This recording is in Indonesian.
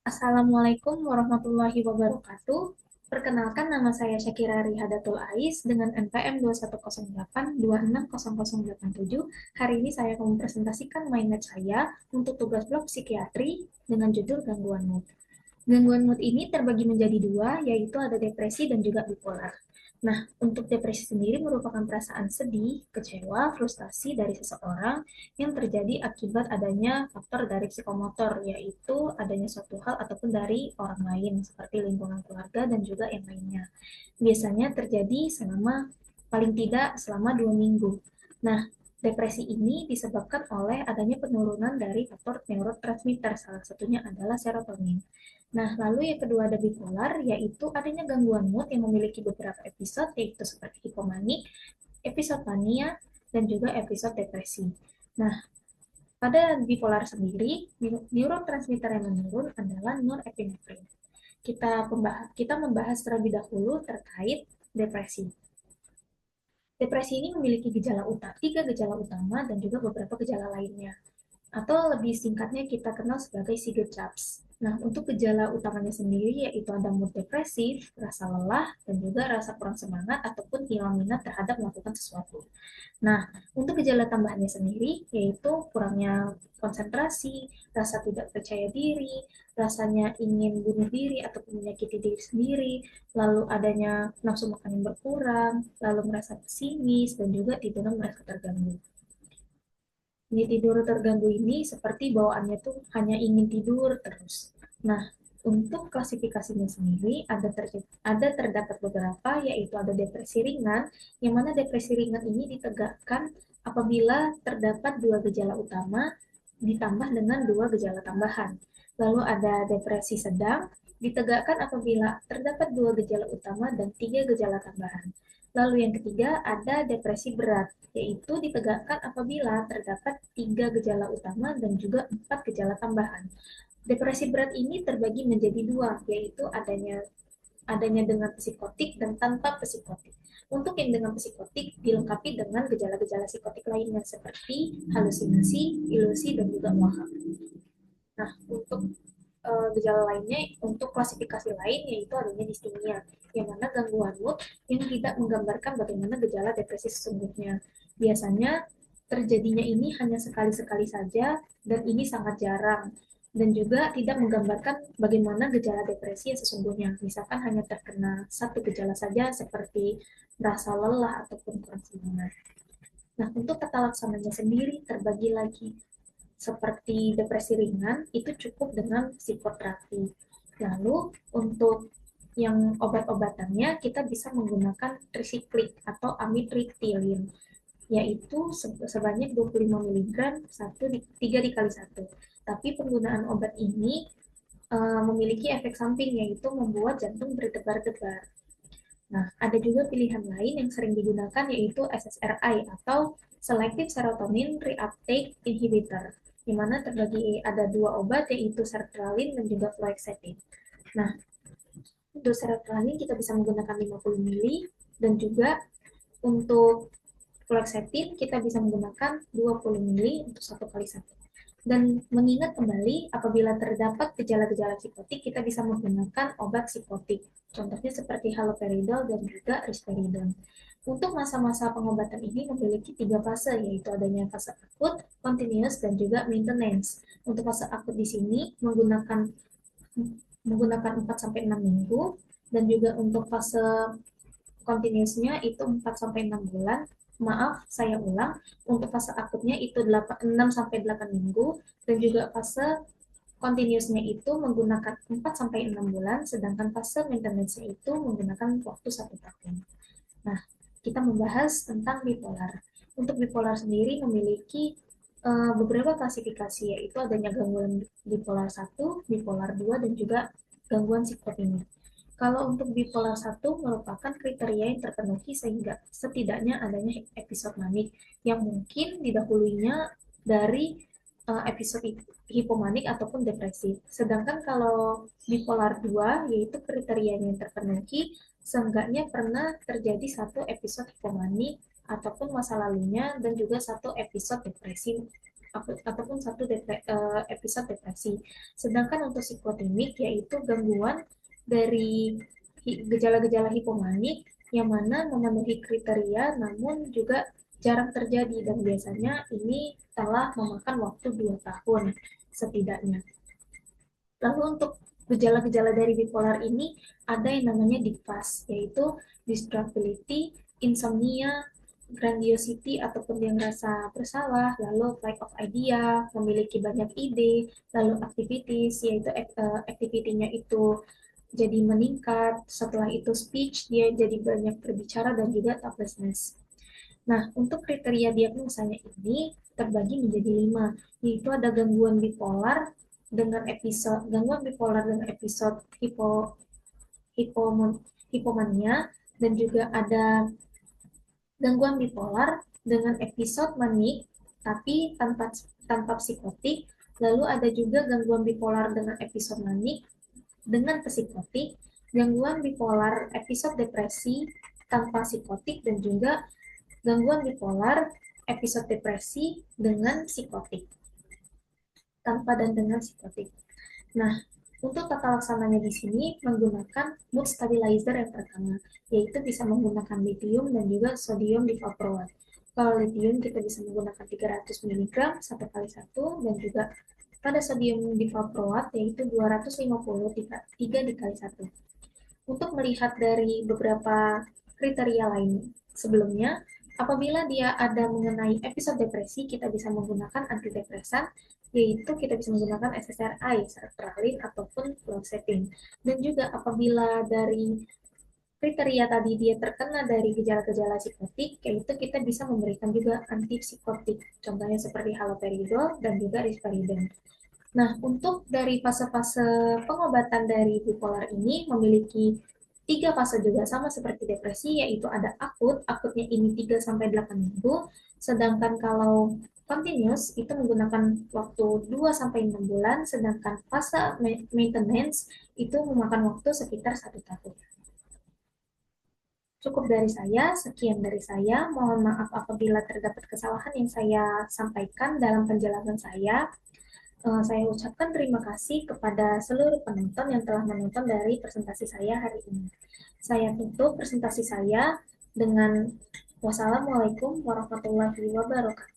Assalamualaikum warahmatullahi wabarakatuh. Perkenalkan nama saya Syakira Rihadatul Ais dengan NPM 2108260087. Hari ini saya akan mempresentasikan mindmap saya untuk tugas blok psikiatri dengan judul gangguan mood. Gangguan mood ini terbagi menjadi dua, yaitu ada depresi dan juga bipolar. Nah, untuk depresi sendiri merupakan perasaan sedih, kecewa, frustasi dari seseorang yang terjadi akibat adanya faktor dari psikomotor, yaitu adanya suatu hal ataupun dari orang lain, seperti lingkungan keluarga dan juga yang lainnya. Biasanya terjadi paling tidak selama 2 minggu. Nah, depresi ini disebabkan oleh adanya penurunan dari faktor neurotransmitter, salah satunya adalah serotonin. Nah, lalu yang kedua ada bipolar, yaitu adanya gangguan mood yang memiliki beberapa episode, yaitu seperti hipomanik, episode mania, dan juga episode depresi. Nah, pada bipolar sendiri, neurotransmitter yang menurun adalah norepinefrin. Kita membahas terlebih dahulu terkait depresi. Depresi ini memiliki tiga gejala utama dan juga beberapa gejala lainnya, atau lebih singkatnya kita kenal sebagai SIGECHAPS. Nah, untuk gejala utamanya sendiri yaitu ada mood depresif, rasa lelah, dan juga rasa kurang semangat ataupun hilang minat terhadap melakukan sesuatu. Nah, untuk gejala tambahannya sendiri yaitu kurangnya konsentrasi, rasa tidak percaya diri, rasanya ingin bunuh diri ataupun menyakiti diri sendiri, lalu adanya nafsu makan yang berkurang, lalu merasa pesimis, dan juga tidurnya merasa terganggu. Ini tidur terganggu ini seperti bawaannya tuh hanya ingin tidur terus. Nah, untuk klasifikasinya sendiri ada terdapat beberapa, yaitu ada depresi ringan, yang mana depresi ringan ini ditegakkan apabila terdapat dua gejala utama ditambah dengan dua gejala tambahan. Lalu ada depresi sedang, ditegakkan apabila terdapat dua gejala utama dan tiga gejala tambahan. Lalu yang ketiga ada depresi berat, yaitu ditegakkan apabila terdapat tiga gejala utama dan juga empat gejala tambahan. Depresi berat ini terbagi menjadi dua, yaitu adanya adanya dengan psikotik dan tanpa psikotik. Untuk yang dengan psikotik dilengkapi dengan gejala-gejala psikotik lainnya seperti halusinasi, ilusi, dan juga waham. Nah, untuk gejala lainnya, untuk klasifikasi lain yaitu adanya distimia, yang mana gangguan mood yang tidak menggambarkan bagaimana gejala depresi sesungguhnya. Biasanya terjadinya ini hanya sekali-sekali saja dan ini sangat jarang dan juga tidak menggambarkan bagaimana gejala depresi yang sesungguhnya. Misalkan hanya terkena satu gejala saja seperti rasa lelah ataupun kurang semangat. Nah, untuk tata laksananya sendiri terbagi lagi seperti depresi ringan itu cukup dengan psikoterapi. Lalu untuk yang obat-obatannya kita bisa menggunakan trisiklik atau amitriptyline, yaitu sebanyak 25 mg 3 dikali 1. Tapi penggunaan obat ini memiliki efek samping, yaitu membuat jantung berdebar-debar. Nah, ada juga pilihan lain yang sering digunakan yaitu SSRI atau Selective Serotonin Reuptake Inhibitor, di mana terbagi ada dua obat yaitu sertralin dan juga fluoxetine. Nah, untuk sertralin kita bisa menggunakan 50 mili dan juga untuk fluoxetine kita bisa menggunakan 20 mili untuk satu kali satu. Dan mengingat kembali, apabila terdapat gejala-gejala psikotik, kita bisa menggunakan obat psikotik. Contohnya seperti haloperidol dan juga risperidon. Untuk masa-masa pengobatan ini memiliki tiga fase, yaitu adanya fase akut, continuous, dan juga maintenance. Untuk fase akut di sini menggunakan 4 sampai 6 minggu, dan juga untuk fase continuousnya itu 4 sampai 6 bulan. Maaf, saya ulang. Untuk fase akutnya itu 6 sampai 8 minggu dan juga fase continuousnya itu menggunakan 4 sampai 6 bulan, sedangkan fase maintenance-nya itu menggunakan waktu 1 tahun. Nah, kita membahas tentang bipolar. Untuk bipolar sendiri memiliki beberapa klasifikasi, yaitu adanya gangguan bipolar 1, bipolar 2, dan juga gangguan psikotimik. Kalau untuk bipolar 1 merupakan kriteria yang terpenuhi sehingga setidaknya adanya episode manik yang mungkin didahulunya dari episode hipomanik ataupun depresif. Sedangkan kalau bipolar 2 yaitu kriterianya yang terpenuhi, seenggaknya pernah terjadi satu episode hipomanik ataupun masa lalunya dan juga satu episode depresi ataupun satu episode depresi. Sedangkan untuk psikotimik yaitu gangguan dari gejala-gejala hipomanik yang mana memenuhi kriteria namun juga jarang terjadi dan biasanya ini telah memakan waktu 2 tahun setidaknya. Lalu untuk gejala-gejala dari bipolar ini ada yang namanya DIPAS, yaitu distractibility, insomnia, grandiosity ataupun yang rasa bersalah, lalu flight of idea, memiliki banyak ide, lalu activities, yaitu activity-nya itu jadi meningkat, setelah itu speech, dia jadi banyak berbicara dan juga talklessness. Nah, untuk kriteria diagnosanya ini terbagi menjadi 5, yaitu ada gangguan bipolar dengan episode hipo, hipomania, dan juga ada gangguan bipolar dengan episode manik tapi tanpa psikotik, lalu ada juga gangguan bipolar dengan episode manik dengan psikotik, gangguan bipolar episode depresi tanpa psikotik, dan juga gangguan bipolar episode depresi dengan psikotik, tanpa dan dengan psikotik. Nah, untuk tata laksananya di sini menggunakan mood stabilizer yang pertama, yaitu bisa menggunakan lithium dan juga sodium divalproate. Kalau lithium kita bisa menggunakan 300 mg 1 kali 1 dan juga pada sodium divalproate yaitu 250 3 dikali 1. Untuk melihat dari beberapa kriteria lain sebelumnya, apabila dia ada mengenai episode depresi, kita bisa menggunakan antidepresan, yaitu kita bisa menggunakan SSRI, sertralin, ataupun fluoxetine. Dan juga apabila dari kriteria tadi dia terkena dari gejala-gejala psikotik, yaitu kita bisa memberikan juga antipsikotik, contohnya seperti haloperidol dan juga risperidone. Nah, untuk dari fase-fase pengobatan dari bipolar ini memiliki 3 fase juga sama seperti depresi, yaitu ada akutnya ini 3 sampai 8 minggu, sedangkan kalau continuous itu menggunakan waktu 2 sampai 6 bulan, sedangkan fase maintenance itu memakan waktu sekitar 1 tahun. Cukup dari saya, sekian dari saya. Mohon maaf apabila terdapat kesalahan yang saya sampaikan dalam penjelasan saya. Saya ucapkan terima kasih kepada seluruh penonton yang telah menonton dari presentasi saya hari ini. Saya tutup presentasi saya dengan wassalamualaikum warahmatullahi wabarakatuh.